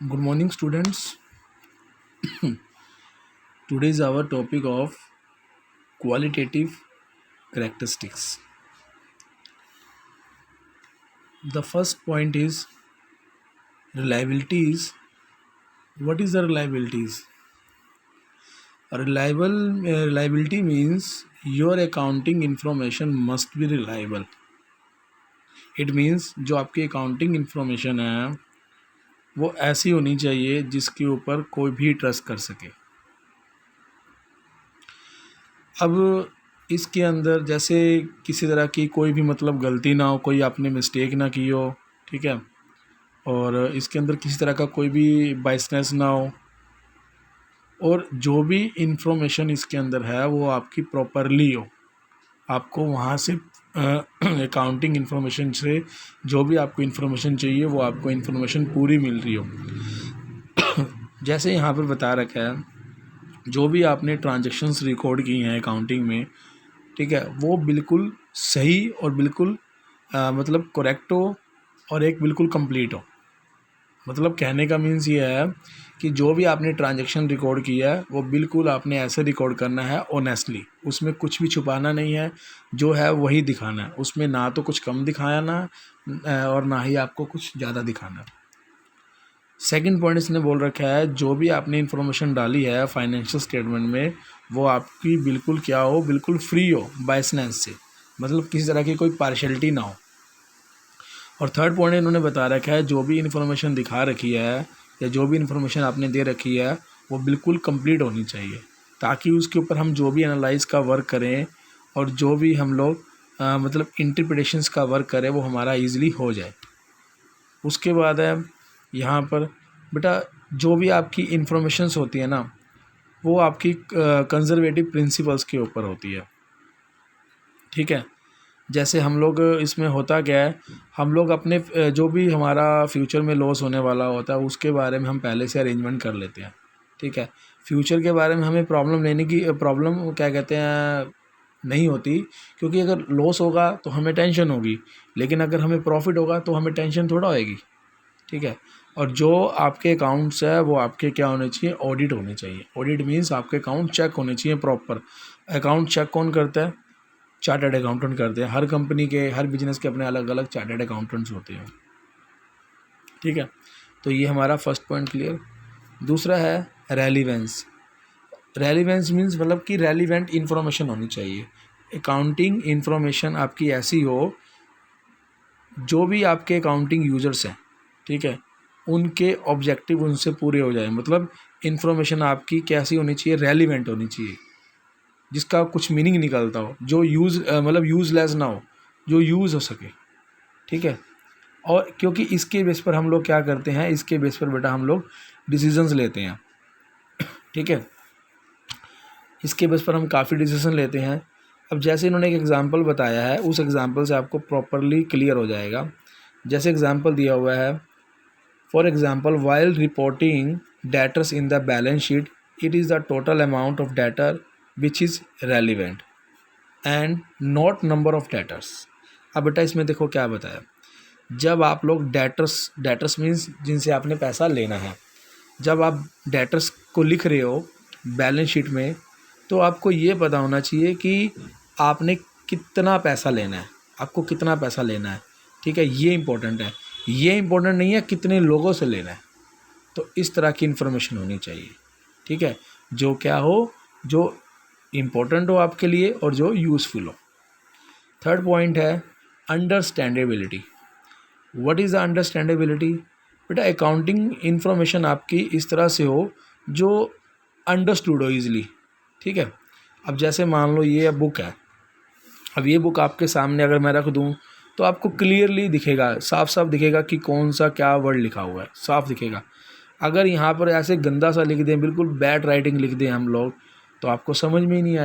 Good morning, students. Today is our topic of qualitative characteristics. The first point is reliability. What is the reliabilities? Reliability means your accounting information must be reliable. It means जो आपकी accounting information है वो ऐसी होनी चाहिए जिसके ऊपर कोई भी ट्रस्ट कर सके. अब इसके अंदर जैसे किसी तरह की कोई भी मतलब गलती ना हो, कोई आपने मिस्टेक ना की हो, ठीक है, और इसके अंदर किसी तरह का कोई भी बायसनेस ना हो, और जो भी इंफॉर्मेशन इसके अंदर है वो आपकी प्रॉपरली हो. आपको वहाँ से अकाउंटिंग इंफॉर्मेशन से जो भी आपको इंफॉर्मेशन चाहिए वो आपको इंफॉर्मेशन पूरी मिल रही हो. जैसे यहाँ पर बता रखा है, जो भी आपने ट्रांजैक्शंस रिकॉर्ड की हैं अकाउंटिंग में, ठीक है, वो बिल्कुल सही और बिल्कुल मतलब करेक्ट हो और एक बिल्कुल कंप्लीट हो. मतलब कहने का मीन्स ये है कि जो भी आपने ट्रांजैक्शन रिकॉर्ड किया है वो बिल्कुल आपने ऐसे रिकॉर्ड करना है ऑनेस्टली. उसमें कुछ भी छुपाना नहीं है, जो है वही दिखाना है. उसमें ना तो कुछ कम दिखाया ना और ना ही आपको कुछ ज़्यादा दिखाना है. सेकंड पॉइंट इसने बोल रखा है, जो भी आपने इन्फॉर्मेशन डाली है फाइनेंशियल स्टेटमेंट में वो आपकी बिल्कुल क्या हो, बिल्कुल फ्री हो बायसनेस से, मतलब किसी तरह की कोई पार्शलिटी ना हो. और थर्ड पॉइंट इन्होंने बता रखा है, जो भी इन्फॉर्मेशन दिखा रखी है या जो भी इन्फॉर्मेशन आपने दे रखी है वो बिल्कुल कंप्लीट होनी चाहिए, ताकि उसके ऊपर हम जो भी एनालाइज का वर्क करें और जो भी हम लोग मतलब इंटरप्रिटेशंस का वर्क करें वो हमारा ईज़िली हो जाए. उसके बाद है यहाँ पर बेटा, जो भी आपकी इन्फॉर्मेशंस होती है ना वो आपकी कंजर्वेटिव प्रिंसिपल्स के ऊपर होती है. ठीक है, जैसे हम लोग इसमें होता क्या है, हम लोग अपने जो भी हमारा फ्यूचर में लॉस होने वाला होता है उसके बारे में हम पहले से अरेंजमेंट कर लेते हैं. ठीक है, फ्यूचर के बारे में हमें प्रॉब्लम क्या कहते हैं नहीं होती, क्योंकि अगर लॉस होगा तो हमें टेंशन होगी, लेकिन अगर हमें प्रॉफिट होगा तो हमें टेंशन थोड़ा होएगी. ठीक है, और जो आपके अकाउंट्स है वो आपके क्या होने चाहिए, ऑडिट होने चाहिए. ऑडिट मीन्स आपके अकाउंट चेक होने चाहिए प्रॉपर. अकाउंट चेक कौन करता है? चार्टर्ड अकाउंटेंट करते हैं. हर कंपनी के, हर बिजनेस के अपने अलग अलग चार्टर्ड अकाउंटेंट्स होते हैं. ठीक है, तो ये हमारा फर्स्ट पॉइंट क्लियर. दूसरा है रेलिवेंस. रेलिवेंस मीन्स मतलब कि रेलिवेंट इन्फॉर्मेशन होनी चाहिए. अकाउंटिंग इन्फॉर्मेशन आपकी ऐसी हो जो भी आपके अकाउंटिंग यूजर्स हैं, ठीक है, उनके ऑब्जेक्टिव उनसे पूरे हो जाए. मतलब इन्फॉर्मेशन आपकी कैसी होनी चाहिए, रेलिवेंट होनी चाहिए, जिसका कुछ मीनिंग निकलता हो, जो मतलब यूज़लेस ना हो, जो यूज़ हो सके. ठीक है, और क्योंकि इसके बेस पर हम लोग क्या करते हैं, इसके बेस पर बेटा हम लोग डिसीजंस लेते हैं. ठीक है, इसके बेस पर हम काफ़ी डिसीजन लेते हैं. अब जैसे इन्होंने एक एग्जांपल बताया है, उस एग्जांपल से आपको प्रॉपरली क्लियर हो जाएगा. जैसे एग्जांपल दिया हुआ है, for example while reporting debtors in the balance sheet it is the total amount of debtor which is relevant and not number of debtors. अब बेटा इसमें देखो क्या बताया, जब आप लोग डेटर्स मीन्स जिनसे आपने पैसा लेना है, जब आप डेटर्स को लिख रहे हो बैलेंस शीट में तो आपको ये पता होना चाहिए कि आपने कितना पैसा लेना है, आपको कितना पैसा लेना है. ठीक है, ये इंपॉर्टेंट है. ये इंपॉर्टेंट नहीं है कितने लोगों से लेना है. तो इस तरह की इन्फॉर्मेशन होनी चाहिए. ठीक है, जो क्या हो, जो इम्पोर्टेंट हो आपके लिए और जो यूज़फुल हो. थर्ड पॉइंट है understandability. What is the understandability? बेटा अकाउंटिंग इन्फॉर्मेशन आपकी इस तरह से हो जो अंडरस्टूड हो ईज़िली. ठीक है, अब जैसे मान लो ये बुक है, अब ये बुक आपके सामने अगर मैं रख दूं तो आपको क्लियरली दिखेगा, साफ साफ दिखेगा कि कौन सा क्या वर्ड लिखा हुआ है, साफ दिखेगा. अगर यहाँ पर ऐसे गंदा सा लिख दें, बिल्कुल बैड राइटिंग लिख दें हम लोग, तो आपको समझ में ही नहीं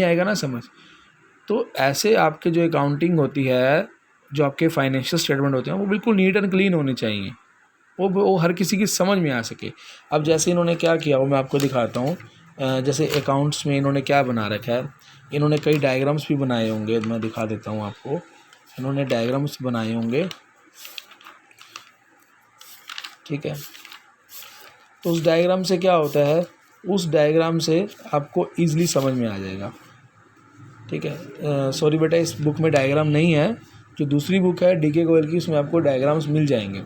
आएगा ना समझ. तो ऐसे आपके जो अकाउंटिंग होती है, जो आपके फाइनेंशियल स्टेटमेंट होते हैं वो बिल्कुल नीट एंड क्लीन होने चाहिए, वो हर किसी की समझ में आ सके. अब जैसे इन्होंने क्या किया वो मैं आपको दिखाता हूँ. जैसे अकाउंट्स में इन्होंने क्या बना रखा है, इन्होंने कई डायग्राम्स भी बनाए होंगे, मैं दिखा देता हूँ आपको. इन्होंने डायग्राम्स बनाए होंगे. ठीक है। तो उस डायग्राम से क्या होता है, उस डायग्राम से आपको ईजिली समझ में आ जाएगा, ठीक है। सॉरी बेटा, इस बुक में डायग्राम नहीं है, जो दूसरी बुक है DK गोयल की, उसमें आपको डायग्राम्स मिल जाएंगे,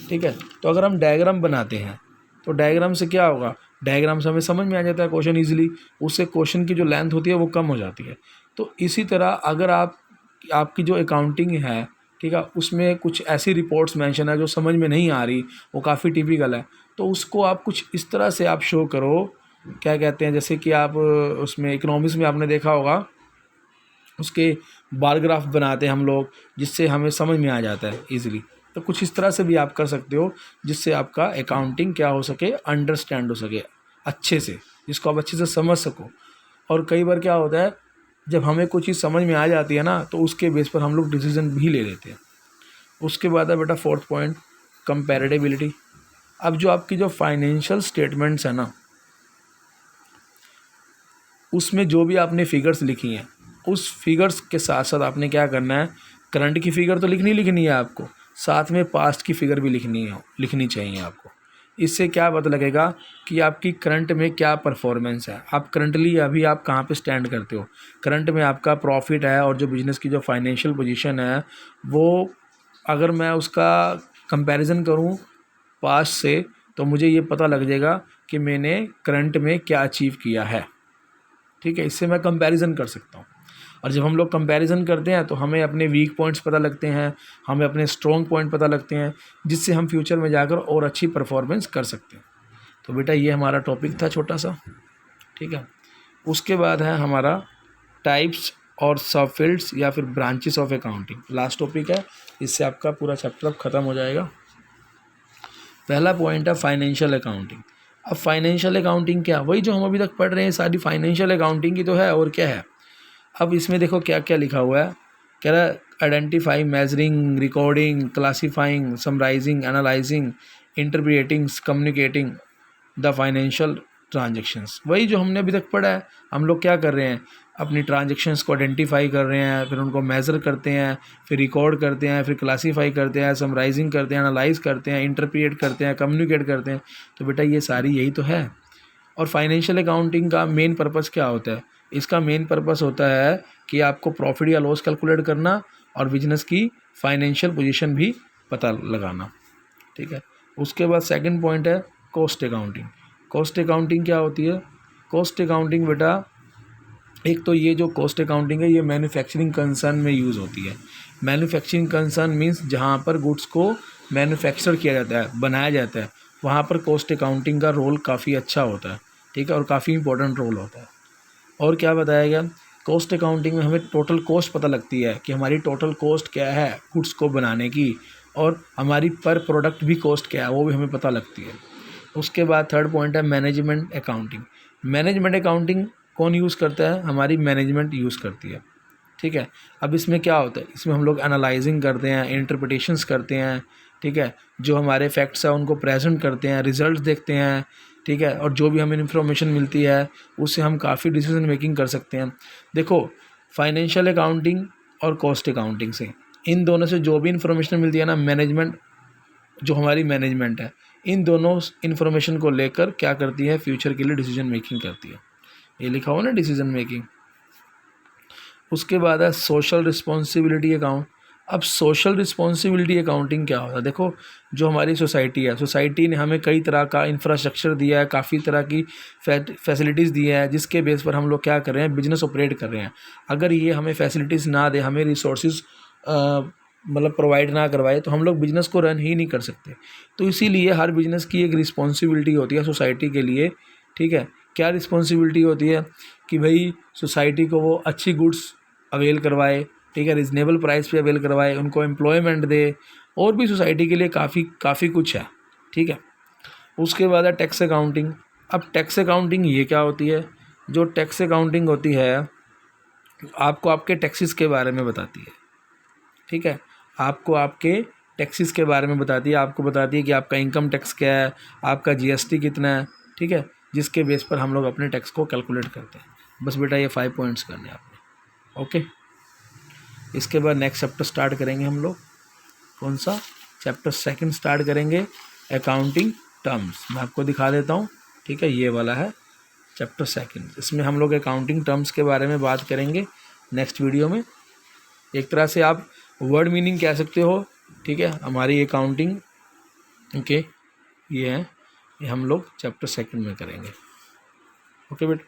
ठीक है। तो अगर हम डायग्राम बनाते हैं तो डायग्राम से क्या होगा, डायग्राम से हमें समझ में आ जाता है क्वेश्चन ईजिली, उससे क्वेश्चन की जो लेंथ होती है वो कम हो जाती है। तो इसी तरह अगर आपकी जो अकाउंटिंग है, ठीक है, उसमें कुछ ऐसी रिपोर्ट्स मेंशन है जो समझ में नहीं आ रही, वो काफ़ी टिपिकल है, तो उसको आप कुछ इस तरह से आप शो करो, क्या कहते हैं, जैसे कि आप उसमें इकोनॉमिक्स में आपने देखा होगा, उसके बार ग्राफ बनाते हैं हम लोग, जिससे हमें समझ में आ जाता है ईजिली। तो कुछ इस तरह से भी आप कर सकते हो, जिससे आपका अकाउंटिंग क्या हो सके, अंडरस्टैंड हो सके अच्छे से, जिसको आप अच्छे से समझ सको। और कई बार क्या होता है, जब हमें कुछ चीज़ समझ में आ जाती है ना, तो उसके बेस पर हम लोग डिसीजन भी ले लेते हैं। उसके बाद है बेटा फोर्थ पॉइंट, कंपैरेटिबिलिटी। अब जो आपकी जो फाइनेंशियल स्टेटमेंट्स है ना, उसमें जो भी आपने फिगर्स लिखी हैं, उस फिगर्स के साथ साथ आपने क्या करना है, करंट की फ़िगर तो लिखनी है आपको, साथ में पास्ट की फ़िगर भी लिखनी चाहिए आपको। इससे क्या पता लगेगा कि आपकी करंट में क्या परफॉर्मेंस है, आप करंटली अभी आप कहाँ पे स्टैंड करते हो, करंट में आपका प्रॉफिट है, और जो बिज़नेस की जो फाइनेंशियल पोजीशन है, वो अगर मैं उसका कंपैरिजन करूँ पास्ट से, तो मुझे ये पता लग जाएगा कि मैंने करंट में क्या अचीव किया है, ठीक है। इससे मैं कंपैरिजन कर सकता हूँ। और जब हम लोग कंपैरिजन करते हैं तो हमें अपने वीक पॉइंट्स पता लगते हैं, हमें अपने स्ट्रॉन्ग पॉइंट पता लगते हैं, जिससे हम फ्यूचर में जाकर और अच्छी परफॉर्मेंस कर सकते हैं। तो बेटा ये हमारा टॉपिक था छोटा सा, ठीक है। उसके बाद है हमारा टाइप्स और सब फील्ड्स या फिर branches of accounting, last topic है, इससे आपका पूरा चैप्टर ख़त्म हो जाएगा। पहला पॉइंट है फाइनेंशियल अकाउंटिंग। अब फाइनेंशियल अकाउंटिंग क्या, वही जो हम अभी तक पढ़ रहे हैं सारी फाइनेंशियल अकाउंटिंग की तो है, और क्या है। अब इसमें देखो क्या क्या लिखा हुआ है, कह रहा है identify, measuring, recording, classifying, summarising, analysing, interpreting, communicating the financial transactions. वही जो हमने अभी तक पढ़ा है। हम लोग क्या कर रहे हैं, अपनी ट्रांजेक्शन्स को आइडेंटिफाई कर रहे हैं, फिर उनको मेज़र करते हैं, फिर रिकॉर्ड करते हैं, फिर क्लासीफाई करते हैं, समराइजिंग करते हैं, एनालाइज करते हैं, इंटरप्रिएट करते हैं, कम्युनिकेट करते हैं। तो बेटा ये सारी यही तो है। और फाइनेंशियल अकाउंटिंग का मेन पर्पस क्या होता है, इसका मेन पर्पस होता है कि आपको प्रॉफिट या लॉस कैलकुलेट करना और बिजनेस की फाइनेंशियल पोजीशन भी पता लगाना, ठीक है। उसके बाद सेकंड पॉइंट है कॉस्ट अकाउंटिंग। कॉस्ट अकाउंटिंग क्या होती है, कॉस्ट अकाउंटिंग बेटा, एक तो ये जो कॉस्ट अकाउंटिंग है ये मैन्युफैक्चरिंग कंसर्न में यूज़ होती है। मैन्युफैक्चरिंग कंसर्न मीन्स जहाँ पर गुड्स को मैन्युफैक्चर किया जाता है, बनाया जाता है, वहाँ पर कॉस्ट अकाउंटिंग का रोल काफ़ी अच्छा होता है, ठीक है, और काफ़ी इंपॉर्टेंट रोल होता है। और क्या बताया गया, कॉस्ट अकाउंटिंग में हमें टोटल कॉस्ट पता लगती है कि हमारी टोटल कॉस्ट क्या है गुड्स को बनाने की, और हमारी पर प्रोडक्ट भी कॉस्ट क्या है वो भी हमें पता लगती है। उसके बाद थर्ड पॉइंट है मैनेजमेंट अकाउंटिंग। मैनेजमेंट अकाउंटिंग कौन यूज़ करता है, हमारी मैनेजमेंट यूज़ करती है, ठीक है। अब इसमें क्या होता है, इसमें हम लोग एनालाइजिंग करते हैं, इंटरप्रिटेशंस करते हैं, ठीक है, जो हमारे फैक्ट्स हैं उनको प्रेजेंट करते हैं, रिजल्ट्स देखते हैं, ठीक है, और जो भी हमें इन्फॉर्मेशन मिलती है उससे हम काफ़ी डिसीजन मेकिंग कर सकते हैं। देखो फाइनेंशियल अकाउंटिंग और कॉस्ट अकाउंटिंग से, इन दोनों से जो भी इन्फॉर्मेशन मिलती है ना, मैनेजमेंट जो हमारी मैनेजमेंट है, इन दोनों इन्फॉर्मेशन को लेकर क्या करती है, फ्यूचर के लिए डिसीजन मेकिंग करती है। ये लिखा हुआ ना डिसीजन मेकिंग। उसके बाद है सोशल रिस्पॉन्सिबिलिटी अकाउंट। अब सोशल रिस्पॉन्सिबिलिटी अकाउंटिंग क्या होता है, देखो जो हमारी सोसाइटी है, सोसाइटी ने हमें कई तरह का इंफ्रास्ट्रक्चर दिया है, काफ़ी तरह की फैसिलिटीज़ दी है, जिसके बेस पर हम लोग क्या कर रहे हैं, बिजनेस ऑपरेट कर रहे हैं। अगर ये हमें फैसिलिटीज़ ना दे, हमें रिसोर्सेज मतलब प्रोवाइड ना करवाए, तो हम लोग बिज़नेस को रन ही नहीं कर सकते। तो इसीलिए हर बिज़नेस की एक रिस्पॉन्सिबिलिटी होती है सोसाइटी के लिए, ठीक है। क्या रिस्पॉन्सिबिलिटी होती है कि भाई सोसाइटी को वो अच्छी गुड्स अवेल करवाए, ठीक है, रिजनेबल प्राइस पे अवेल करवाए, उनको एम्प्लॉयमेंट दे, और भी सोसाइटी के लिए काफ़ी कुछ है, ठीक है। उसके बाद है टैक्स अकाउंटिंग। अब टैक्स अकाउंटिंग ये क्या होती है, जो टैक्स अकाउंटिंग होती है आपको आपके टैक्सेस के बारे में बताती है, ठीक है, आपको आपके टैक्सेस के बारे में बताती है, आपको बताती है कि आपका इनकम टैक्स क्या है, आपका जीएसटी कितना है, ठीक है, जिसके बेस पर हम लोग अपने टैक्स को कैलकुलेट करते हैं। बस बेटा ये 5 पॉइंट्स करने हैं आपने, ओके। इसके बाद नेक्स्ट चैप्टर स्टार्ट करेंगे हम लोग, कौन सा चैप्टर, सेकंड स्टार्ट करेंगे, अकाउंटिंग टर्म्स। मैं आपको दिखा देता हूँ, ठीक है। ये वाला है चैप्टर सेकंड, इसमें हम लोग अकाउंटिंग टर्म्स के बारे में बात करेंगे नेक्स्ट वीडियो में। एक तरह से आप वर्ड मीनिंग कह सकते हो, ठीक है। हमारी अकाउंटिंग ओके ये है, ये हम लोग चैप्टर सेकंड में करेंगे। ओके बेटा।